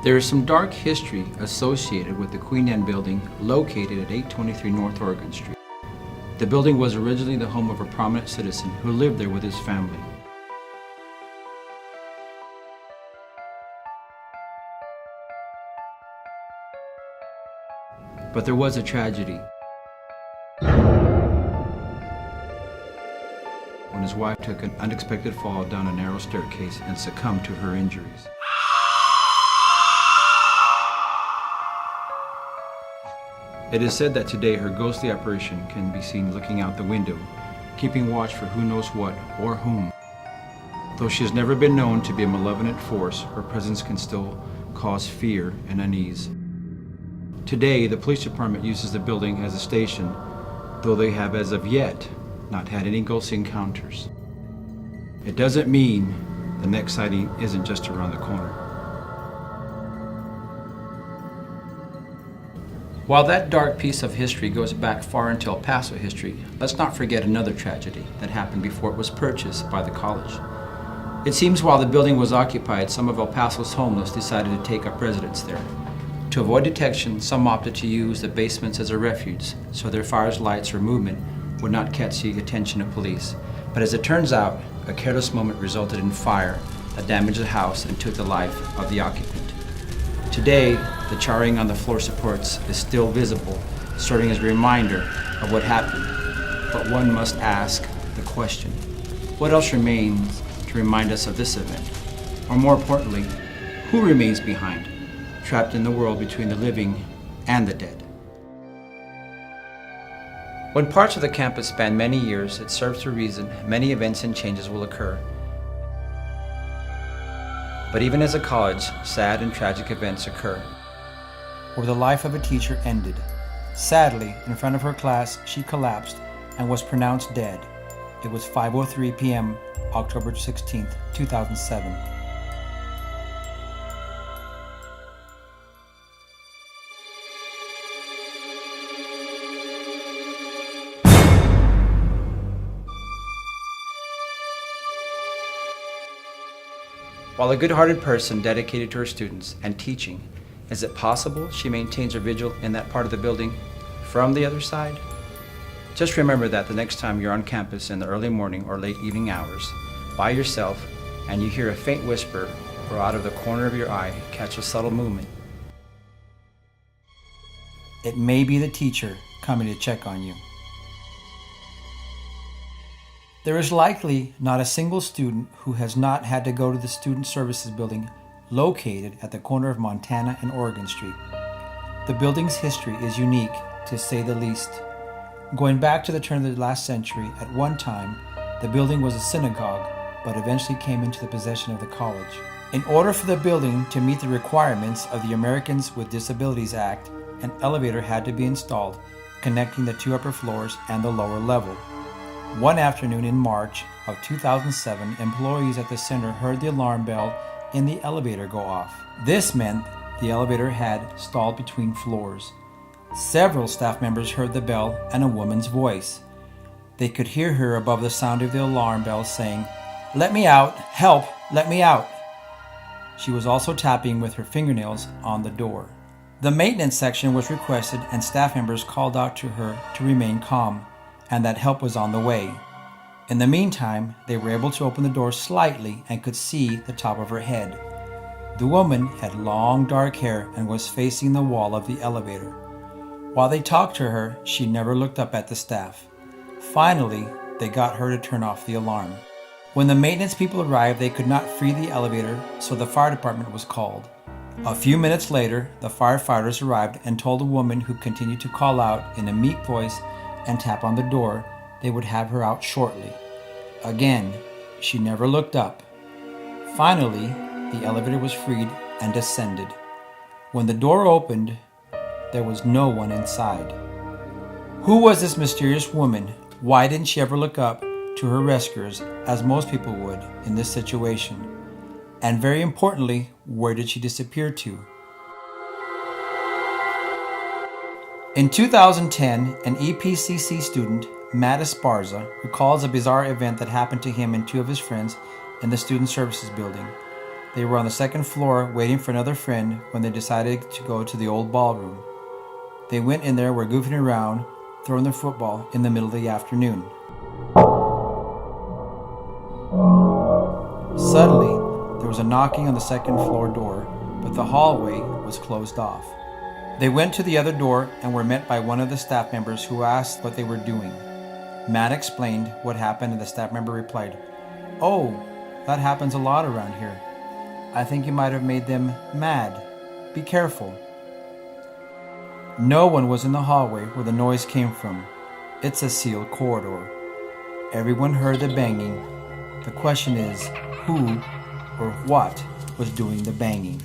There is some dark history associated with the Queen Anne building located at 823 North Oregon Street. The building was originally the home of a prominent citizen who lived there with his family. But there was a tragedy when his wife took an unexpected fall down a narrow staircase and succumbed to her injuries. It is said that today her ghostly apparition can be seen looking out the window, keeping watch for who knows what or whom. Though she has never been known to be a malevolent force, her presence can still cause fear and unease. Today, the police department uses the building as a station, though they have as of yet not had any ghostly encounters. It doesn't mean the next sighting isn't just around the corner. While that dark piece of history goes back far into El Paso history, let's not forget another tragedy that happened before it was purchased by the college. It seems while the building was occupied, some of El Paso's homeless decided to take up residence there. To avoid detection, some opted to use the basements as a refuge, so their fires, lights, or movement would not catch the attention of police. But as it turns out, a careless moment resulted in fire that damaged the house and took the life of the occupant. Today, the charring on the floor supports is still visible, serving as a reminder of what happened. But one must ask the question, what else remains to remind us of this event? Or more importantly, who remains behind, trapped in the world between the living and the dead? When parts of the campus span many years, it serves to reason many events and changes will occur. But even as a college, sad and tragic events occur. Where the life of a teacher ended. Sadly, in front of her class, she collapsed and was pronounced dead. It was 5:03 p.m., October 16, 2007. While a good-hearted person dedicated to her students and teaching, is it possible she maintains her vigil in that part of the building from the other side? Just remember that the next time you're on campus in the early morning or late evening hours, by yourself, and you hear a faint whisper or out of the corner of your eye catch a subtle movement, it may be the teacher coming to check on you. There is likely not a single student who has not had to go to the Student Services building located at the corner of Montana and Oregon Street. The building's history is unique, to say the least. Going back to the turn of the last century, at one time, the building was a synagogue, but eventually came into the possession of the college. In order for the building to meet the requirements of the Americans with Disabilities Act, an elevator had to be installed, connecting the two upper floors and the lower level. One afternoon in March of 2007, employees at the center heard the alarm bell in the elevator go off. This meant the elevator had stalled between floors. Several staff members heard the bell and a woman's voice. They could hear her above the sound of the alarm bell saying, "Let me out! Help! Let me out!" She was also tapping with her fingernails on the door. The maintenance section was requested and staff members called out to her to remain calm, and that help was on the way. In the meantime, they were able to open the door slightly and could see the top of her head. The woman had long dark hair and was facing the wall of the elevator. While they talked to her, she never looked up at the staff. Finally, they got her to turn off the alarm. When the maintenance people arrived, they could not free the elevator, so the fire department was called. A few minutes later, the firefighters arrived and told the woman, who continued to call out in a meek voice and tap on the door, they would have her out shortly. Again, she never looked up. Finally, the elevator was freed and descended. When the door opened, there was no one inside. Who was this mysterious woman? Why didn't she ever look up to her rescuers, as most people would in this situation? And very importantly, where did she disappear to? In 2010, an EPCC student, Matt Esparza, recalls a bizarre event that happened to him and two of his friends in the Student Services building. They were on the second floor waiting for another friend when they decided to go to the old ballroom. They went in there, were goofing around, throwing the football in the middle of the afternoon. Suddenly, there was a knocking on the second floor door, but the hallway was closed off. They went to the other door and were met by one of the staff members who asked what they were doing. Matt explained what happened and the staff member replied, "Oh, that happens a lot around here. I think you might have made them mad. Be careful." No one was in the hallway where the noise came from. It's a sealed corridor. Everyone heard the banging. The question is, who or what was doing the banging?